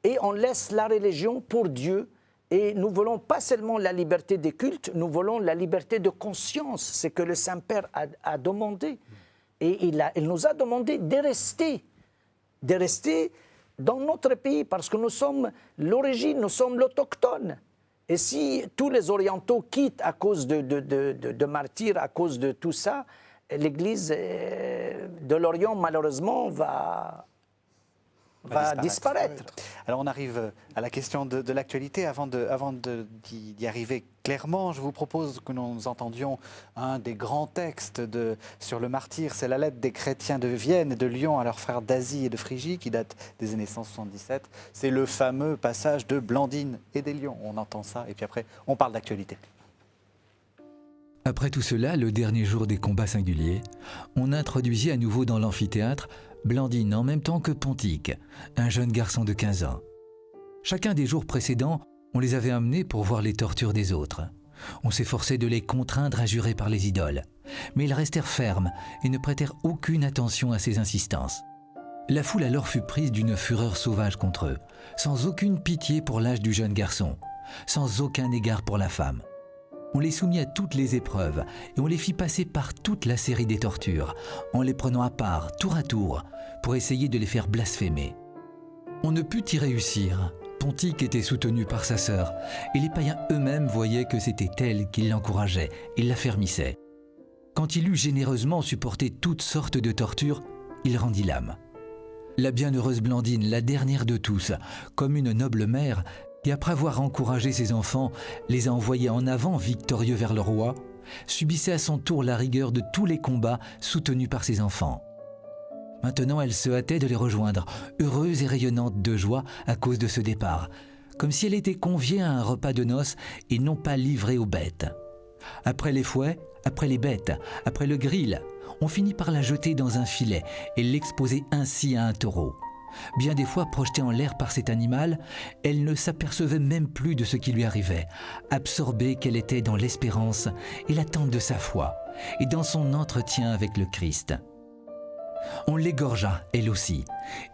et on laisse la religion pour Dieu. Et nous voulons pas seulement la liberté des cultes, nous voulons la liberté de conscience. C'est que le Saint-Père a demandé. Et il nous a demandé de rester dans notre pays, parce que nous sommes l'origine, nous sommes l'autochtone. Et si tous les orientaux quittent à cause de martyrs, à cause de tout ça, l'Église de l'Orient, malheureusement, va disparaître. Alors on arrive à la question de l'actualité. Avant d'y arriver clairement, je vous propose que nous entendions un des grands textes sur le martyr. C'est la lettre des chrétiens de Vienne et de Lyon à leurs frères d'Asie et de Phrygie qui date des années 177. C'est le fameux passage de Blandine et des Lions. On entend ça et puis après on parle d'actualité. Après tout cela, le dernier jour des combats singuliers, on introduisit à nouveau dans l'amphithéâtre Blandine en même temps que Pontique, un jeune garçon de 15 ans. Chacun des jours précédents, on les avait amenés pour voir les tortures des autres. On s'efforçait de les contraindre à jurer par les idoles. Mais ils restèrent fermes et ne prêtèrent aucune attention à ces insistances. La foule alors fut prise d'une fureur sauvage contre eux, sans aucune pitié pour l'âge du jeune garçon, sans aucun égard pour la femme. On les soumit à toutes les épreuves et on les fit passer par toute la série des tortures, en les prenant à part, tour à tour, pour essayer de les faire blasphémer. On ne put y réussir. Pontique était soutenu par sa sœur, et les païens eux-mêmes voyaient que c'était elle qui l'encourageait et l'affermissait. Quand il eut généreusement supporté toutes sortes de tortures, il rendit l'âme. La bienheureuse Blandine, la dernière de tous, comme une noble mère, qui après avoir encouragé ses enfants, les a envoyés en avant victorieux vers le roi, subissait à son tour la rigueur de tous les combats soutenus par ses enfants. Maintenant, elle se hâtait de les rejoindre, heureuse et rayonnante de joie à cause de ce départ, comme si elle était conviée à un repas de noces et non pas livrée aux bêtes. Après les fouets, après les bêtes, après le grill, on finit par la jeter dans un filet et l'exposer ainsi à un taureau. Bien des fois projetée en l'air par cet animal, elle ne s'apercevait même plus de ce qui lui arrivait, absorbée qu'elle était dans l'espérance et l'attente de sa foi, et dans son entretien avec le Christ. On l'égorgea, elle aussi,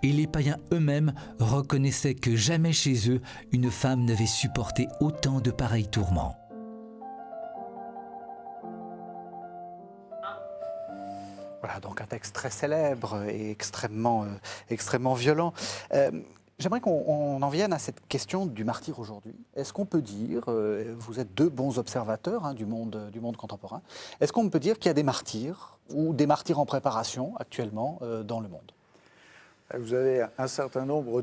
et les païens eux-mêmes reconnaissaient que jamais chez eux une femme n'avait supporté autant de pareils tourments. Voilà, donc un texte très célèbre et extrêmement violent. J'aimerais qu'on en vienne à cette question du martyr aujourd'hui. Est-ce qu'on peut dire, vous êtes deux bons observateurs du monde contemporain, est-ce qu'on peut dire qu'il y a des martyrs ou des martyrs en préparation actuellement dans le monde? Vous avez un certain nombre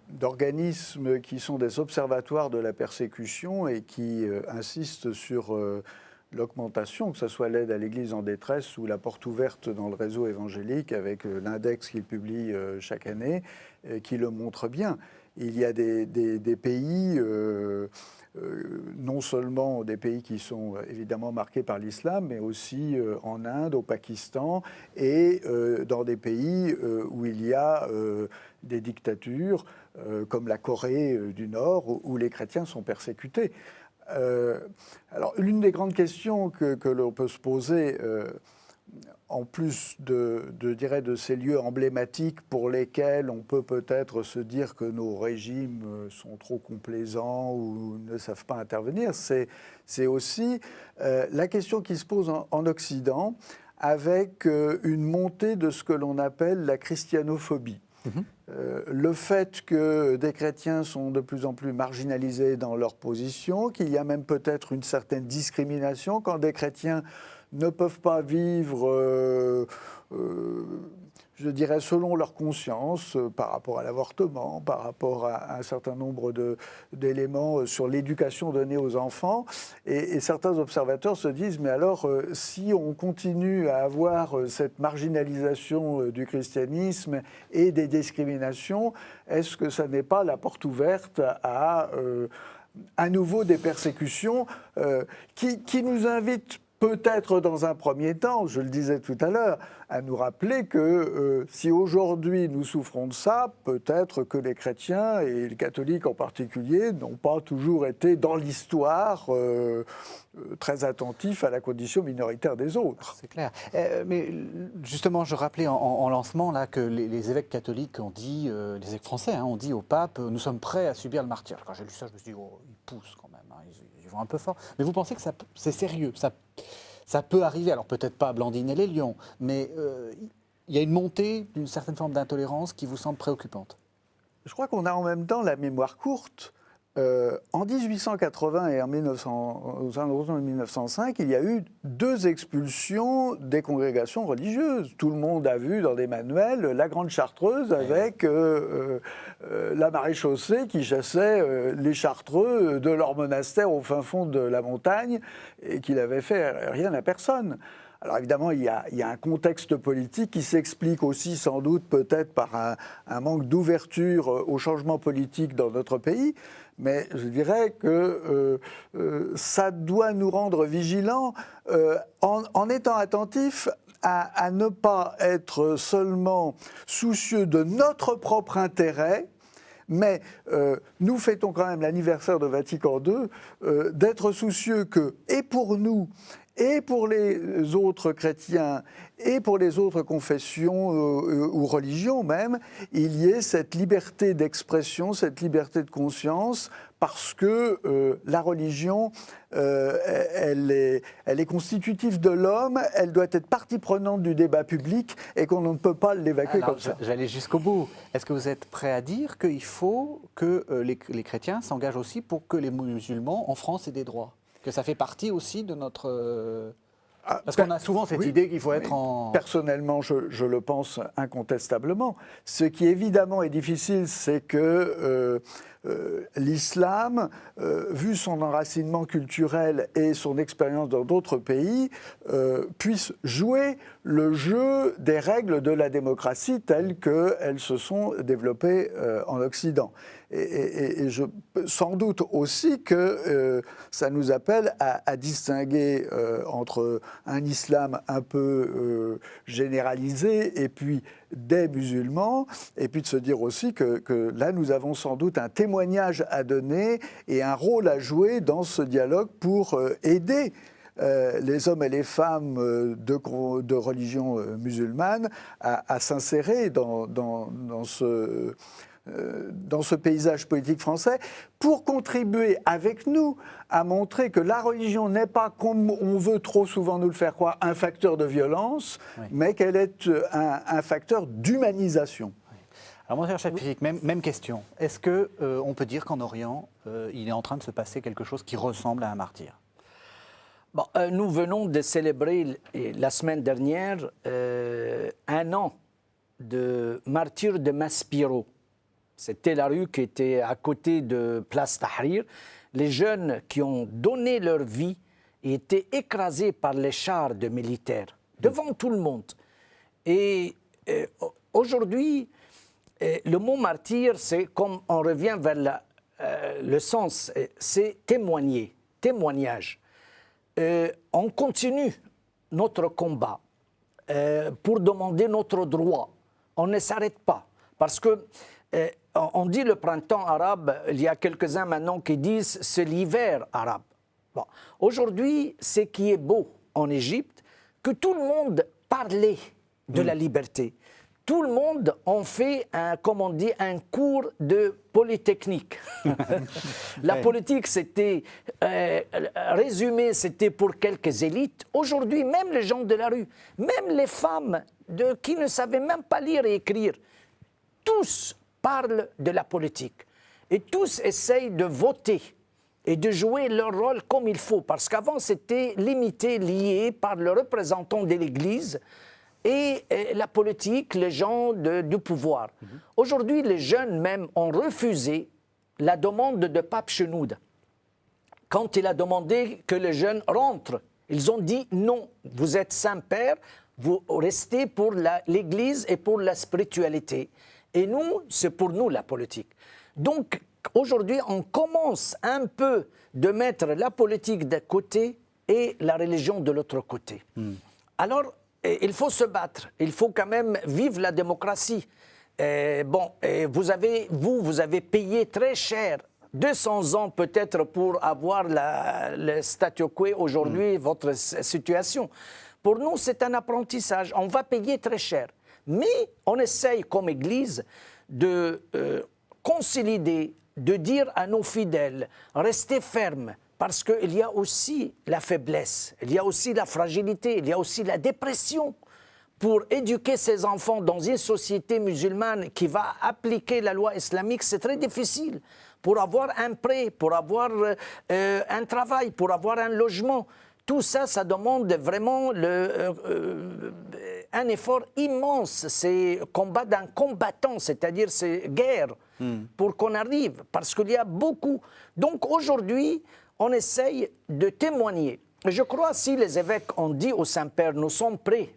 d'organismes qui sont des observatoires de la persécution et qui insistent sur l'augmentation, que ce soit l'aide à l'Église en détresse ou la porte ouverte dans le réseau évangélique avec l'index qu'il publie chaque année, qui le montre bien. Il y a des pays, non seulement des pays qui sont évidemment marqués par l'islam, mais aussi en Inde, au Pakistan, et dans des pays où il y a des dictatures, comme la Corée du Nord, où les chrétiens sont persécutés. Alors, l'une des grandes questions que l'on peut se poser, en plus de ces lieux emblématiques pour lesquels on peut peut-être se dire que nos régimes sont trop complaisants ou ne savent pas intervenir, c'est aussi la question qui se pose en Occident avec une montée de ce que l'on appelle la christianophobie. Le fait que des chrétiens sont de plus en plus marginalisés dans leur position, qu'il y a même peut-être une certaine discrimination quand des chrétiens ne peuvent pas vivre, je dirais, selon leur conscience par rapport à l'avortement, par rapport à un certain nombre d'éléments sur l'éducation donnée aux enfants. Et certains observateurs se disent, mais alors, si on continue à avoir cette marginalisation du christianisme et des discriminations, est-ce que ça n'est pas la porte ouverte à nouveau des persécutions qui nous invitent peut-être dans un premier temps, je le disais tout à l'heure, à nous rappeler que si aujourd'hui nous souffrons de ça, peut-être que les chrétiens et les catholiques en particulier n'ont pas toujours été dans l'histoire très attentifs à la condition minoritaire des autres. C'est clair. Mais justement, je rappelais en lancement là, que les évêques catholiques ont dit, les évêques français ont dit au pape, nous sommes prêts à subir le martyre. Quand j'ai lu ça, je me suis dit, oh, ils poussent quand même, ils vont un peu fort. Mais vous pensez que c'est sérieux, ça peut arriver, alors peut-être pas à Blandine et les Lions, mais il y a une montée d'une certaine forme d'intolérance qui vous semble préoccupante. Je crois qu'on a en même temps la mémoire courte. En 1880 et en 1905, il y a eu 2 expulsions des congrégations religieuses. Tout le monde a vu dans des manuels la Grande Chartreuse avec la maréchaussée qui chassait les Chartreux de leur monastère au fin fond de la montagne et qui n'avait fait rien à personne. Alors évidemment, il y a un contexte politique qui s'explique aussi sans doute peut-être par un manque d'ouverture au changement politique dans notre pays, mais je dirais que ça doit nous rendre vigilants en étant attentifs à ne pas être seulement soucieux de notre propre intérêt, mais nous fêtons quand même l'anniversaire de Vatican II, d'être soucieux que, et pour nous, et pour les autres chrétiens et pour les autres confessions ou religions même, il y ait cette liberté d'expression, cette liberté de conscience, parce que la religion, elle est constitutive de l'homme, elle doit être partie prenante du débat public et qu'on ne peut pas l'évacuer comme ça. J'allais jusqu'au bout. Est-ce que vous êtes prêt à dire qu'il faut que les chrétiens s'engagent aussi pour que les musulmans en France aient des droits? Que ça fait partie aussi de notre... Parce qu'on a souvent cette idée qu'il faut être en... Personnellement, je le pense incontestablement. Ce qui évidemment est difficile, c'est que l'islam, vu son enracinement culturel et son expérience dans d'autres pays, puisse jouer le jeu des règles de la démocratie telles qu'elles se sont développées en Occident. Et sans doute aussi que ça nous appelle à distinguer entre un islam un peu généralisé et puis des musulmans, et puis de se dire aussi que là nous avons sans doute un témoignage à donner et un rôle à jouer dans ce dialogue pour aider les hommes et les femmes de religion musulmane à s'insérer dans ce paysage politique français, pour contribuer avec nous à montrer que la religion n'est pas, comme on veut trop souvent nous le faire croire, un facteur de violence, mais qu'elle est un facteur d'humanisation. Alors, mon cher Chapitric, même question. Est-ce qu'on peut dire qu'en Orient, il est en train de se passer quelque chose qui ressemble à un martyr? Bon, nous venons de célébrer la semaine dernière 1 an de martyr de Maspero. C'était la rue qui était à côté de Place Tahrir. Les jeunes qui ont donné leur vie étaient écrasés par les chars de militaires, devant tout le monde. Et aujourd'hui, le mot martyr, c'est comme on revient vers le sens, c'est témoigner, témoignage. On continue notre combat pour demander notre droit. On ne s'arrête pas, parce que on dit le printemps arabe, il y a quelques-uns maintenant qui disent c'est l'hiver arabe. Bon. Aujourd'hui, ce qui est beau en Égypte, que tout le monde parlait de la liberté. Tout le monde en fait, comme on dit, un cours de polytechnique. La politique, c'était résumé, c'était pour quelques élites. Aujourd'hui, même les gens de la rue, même les femmes qui ne savaient même pas lire et écrire, tous parlent de la politique. Et tous essayent de voter et de jouer leur rôle comme il faut. Parce qu'avant, c'était limité, lié par le représentant de l'Église et la politique, les gens du pouvoir. Aujourd'hui, les jeunes même ont refusé la demande de Pape Chenouda. Quand il a demandé que les jeunes rentrent, ils ont dit non, vous êtes Saint-Père, vous restez pour l'Église et pour la spiritualité. Et nous, c'est pour nous la politique. Donc, aujourd'hui, on commence un peu de mettre la politique d'un côté et la religion de l'autre côté. Alors, il faut se battre. Il faut quand même vivre la démocratie. Vous avez payé très cher, 200 ans peut-être pour avoir le statu quo aujourd'hui, votre situation. Pour nous, c'est un apprentissage. On va payer très cher. Mais on essaye, comme Église, de consolider, de dire à nos fidèles, restez fermes, parce qu'il y a aussi la faiblesse, il y a aussi la fragilité, il y a aussi la dépression. Pour éduquer ses enfants dans une société musulmane qui va appliquer la loi islamique, c'est très difficile. Pour avoir un prêt, pour avoir un travail, pour avoir un logement, tout ça, ça demande vraiment un effort immense. C'est combat d'un combattant, c'est-à-dire c'est guerre pour qu'on arrive, parce qu'il y a beaucoup. Donc aujourd'hui, on essaye de témoigner. Je crois si les évêques ont dit au Saint-Père, nous sommes prêts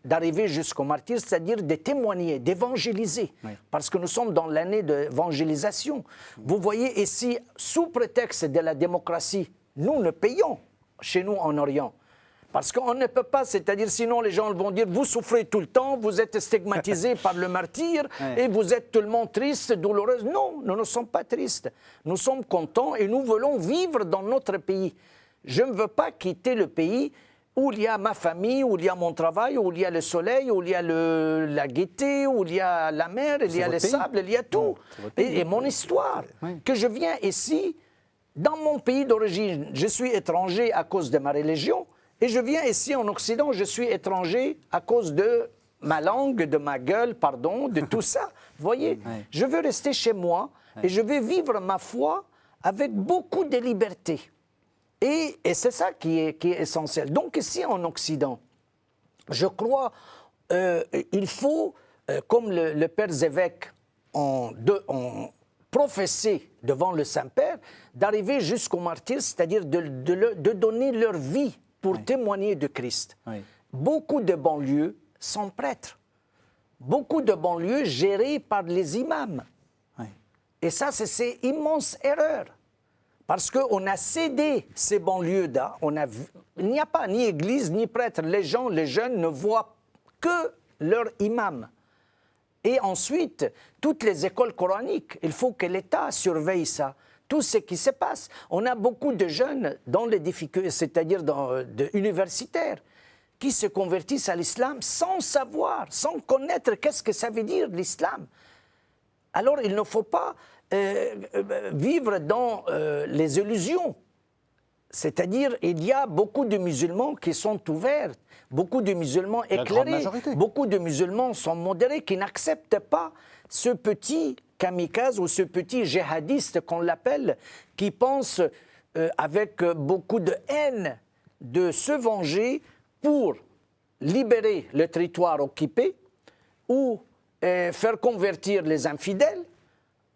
d'arriver jusqu'au martyr, c'est-à-dire de témoigner, d'évangéliser, parce que nous sommes dans l'année d'évangélisation. Vous voyez ici, sous prétexte de la démocratie, nous ne payons chez nous en Orient. Parce qu'on ne peut pas, c'est-à-dire sinon les gens vont dire vous souffrez tout le temps, vous êtes stigmatisés par le martyr et vous êtes tellement triste, douloureuse. Non, nous ne sommes pas tristes. Nous sommes contents et nous voulons vivre dans notre pays. Je ne veux pas quitter le pays où il y a ma famille, où il y a mon travail, où il y a le soleil, où il y a la gaieté, où il y a la mer, il y a le sable, il y a tout. Et mon histoire, que je viens ici, dans mon pays d'origine, je suis étranger à cause de ma religion, et je viens ici en Occident, je suis étranger à cause de ma langue, de ma gueule, pardon, de tout ça. Vous voyez, je veux rester chez moi et je veux vivre ma foi avec beaucoup de liberté. Et c'est ça qui est essentiel. Donc ici en Occident, je crois il faut, comme le Père Zévêque ont professé devant le Saint-Père, d'arriver jusqu'au martyre, c'est-à-dire de donner leur vie pour témoigner de Christ. Beaucoup de banlieues sont prêtres. Beaucoup de banlieues gérées par les imams. Et ça, c'est une immense erreur. Parce qu'on a cédé ces banlieues-là. Il n'y a pas ni église, ni prêtre. Les jeunes ne voient que leur imam. Et ensuite, toutes les écoles coraniques, il faut que l'État surveille ça. Tout ce qui se passe. On a beaucoup de jeunes dans les difficultés, c'est-à-dire universitaires, qui se convertissent à l'islam sans savoir, sans connaître qu'est-ce que ça veut dire l'islam. Alors il ne faut pas vivre dans les illusions. C'est-à-dire il y a beaucoup de musulmans qui sont ouverts, beaucoup de musulmans éclairés, beaucoup de musulmans sont modérés, qui n'acceptent pas ce petit kamikaze ou ce petit djihadiste qu'on l'appelle, qui pense avec beaucoup de haine de se venger pour libérer le territoire occupé ou faire convertir les infidèles,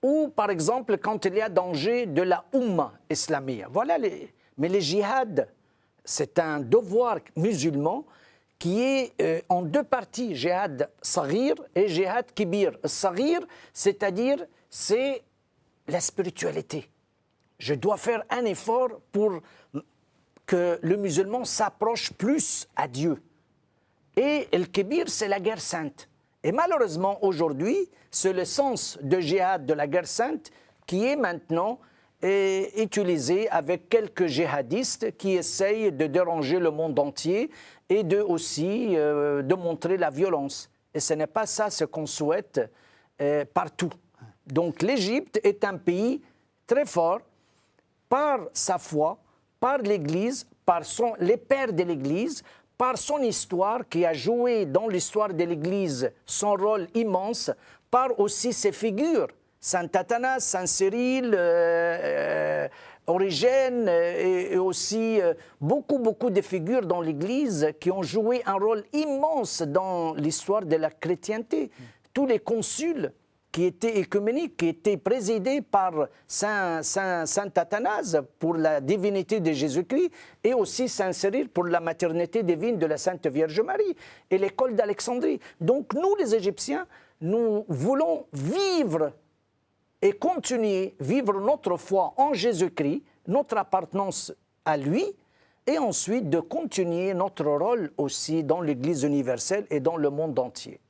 ou par exemple quand il y a danger de la Oumma islamique. Voilà mais le djihad, c'est un devoir musulman qui est en deux parties, djihad saghir et djihad kibir. Saghir, c'est-à-dire, c'est la spiritualité. Je dois faire un effort pour que le musulman s'approche plus à Dieu. Et le kibir, c'est la guerre sainte. Et malheureusement, aujourd'hui, c'est le sens de djihad de la guerre sainte qui est maintenant utilisé avec quelques djihadistes qui essayent de déranger le monde entier et de montrer la violence. Et ce n'est pas ça ce qu'on souhaite partout. Donc l'Égypte est un pays très fort par sa foi, par l'Église, par les pères de l'Église, par son histoire qui a joué dans l'histoire de l'Église son rôle immense, par aussi ses figures, Saint Athanas, Saint Cyril, Origène et aussi beaucoup de figures dans l'Église qui ont joué un rôle immense dans l'histoire de la chrétienté. Tous les consuls qui étaient œcuméniques, qui étaient présidés par Saint Athanas pour la divinité de Jésus-Christ et aussi Saint Cyril pour la maternité divine de la Sainte Vierge Marie et l'école d'Alexandrie. Donc nous, les Égyptiens, nous voulons vivre et continuer à vivre notre foi en Jésus-Christ, notre appartenance à lui, et ensuite de continuer notre rôle aussi dans l'Église universelle et dans le monde entier.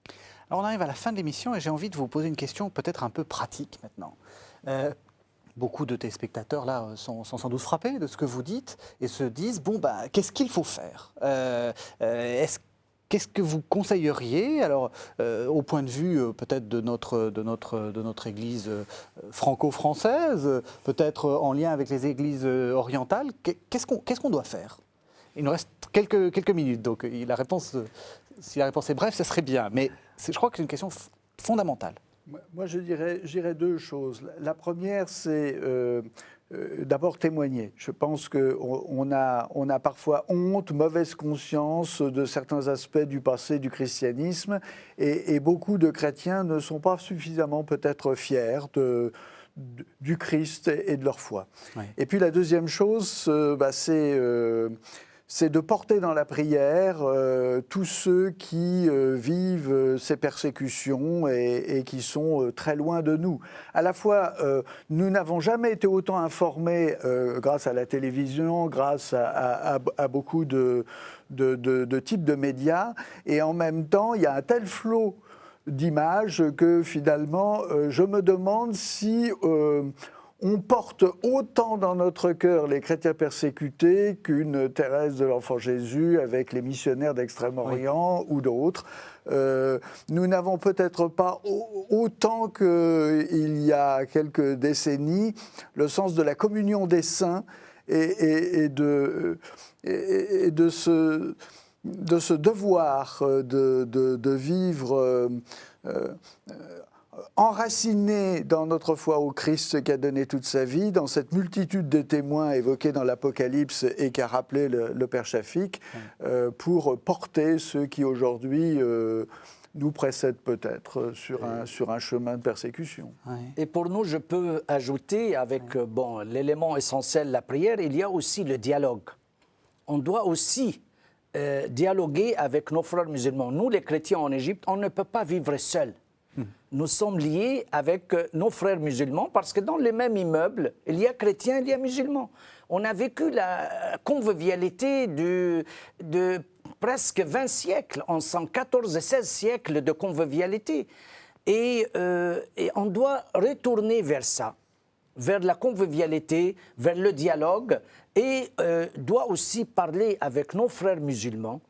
Alors on arrive à la fin de l'émission et j'ai envie de vous poser une question peut-être un peu pratique maintenant. Beaucoup de téléspectateurs là sont sans doute frappés de ce que vous dites et se disent qu'est-ce qu'il faut faire Qu'est-ce que vous conseilleriez, alors, au point de vue peut-être de notre Église franco-française, peut-être en lien avec les Églises orientales, qu'est-ce qu'on doit faire? Il nous reste quelques minutes, donc si la réponse est brève, ce serait bien. Mais je crois que c'est une question fondamentale. Moi, je dirais deux choses. La première, c'est d'abord témoigner. Je pense qu'on a parfois honte, mauvaise conscience de certains aspects du passé du christianisme et beaucoup de chrétiens ne sont pas suffisamment peut-être fiers du Christ et de leur foi. Oui. Et puis la deuxième chose, c'est de porter dans la prière tous ceux qui vivent ces persécutions et qui sont très loin de nous. À la fois, nous n'avons jamais été autant informés grâce à la télévision, grâce à beaucoup de types de médias, et en même temps, il y a un tel flot d'images que finalement, je me demande si on porte autant dans notre cœur les chrétiens persécutés qu'une Thérèse de l'Enfant Jésus avec les missionnaires d'Extrême-Orient ou d'autres. Nous n'avons peut-être pas autant qu'il y a quelques décennies le sens de la communion des saints et de ce devoir de vivre enraciné dans notre foi au Christ qui a donné toute sa vie, dans cette multitude de témoins évoqués dans l'Apocalypse et qu'a rappelé le Père Chafic, pour porter ceux qui aujourd'hui nous précèdent peut-être sur un chemin de persécution. Et pour nous, je peux ajouter avec l'élément essentiel, la prière, il y a aussi le dialogue. On doit aussi dialoguer avec nos frères musulmans. Nous, les chrétiens en Égypte, on ne peut pas vivre seuls. Nous sommes liés avec nos frères musulmans parce que dans les mêmes immeubles, il y a chrétiens, il y a musulmans. On a vécu la convivialité de presque 20 siècles, en 114 et 16 siècles de convivialité. Et on doit retourner vers ça, vers la convivialité, vers le dialogue, et doit aussi parler avec nos frères musulmans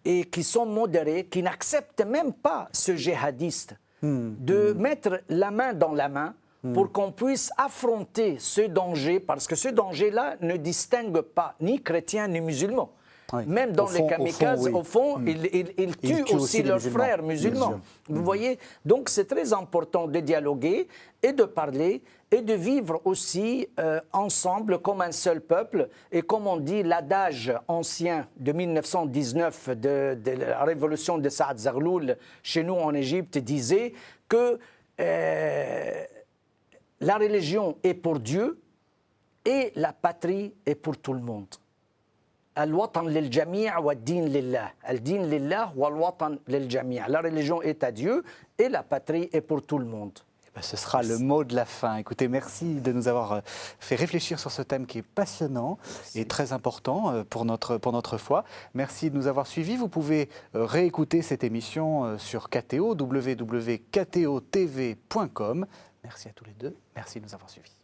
et qui sont modérés, qui n'acceptent même pas ce djihadiste, de mettre la main dans la main pour qu'on puisse affronter ce danger, parce que ce danger-là ne distingue pas ni chrétiens ni musulmans. Oui. Même dans les kamikazes, au fond, ils tuent aussi leurs frères musulmans. Vous voyez? Donc c'est très important de dialoguer et de parler et de vivre aussi ensemble comme un seul peuple. Et comme on dit, l'adage ancien de 1919 de la révolution de Saad Zarloul chez nous en Égypte disait que la religion est pour Dieu et la patrie est pour tout le monde. الوطن للجميع والدين لله. الدين لله والوطن للجميع. La religion est à Dieu et la patrie est pour tout le monde. Ce sera le mot de la fin. Écoutez, merci de nous avoir fait réfléchir sur ce thème qui est passionnant et très important pour notre foi. Merci de nous avoir suivis. Vous pouvez réécouter cette émission sur KTO, www.ktotv.com. Merci à tous les deux. Merci de nous avoir suivis.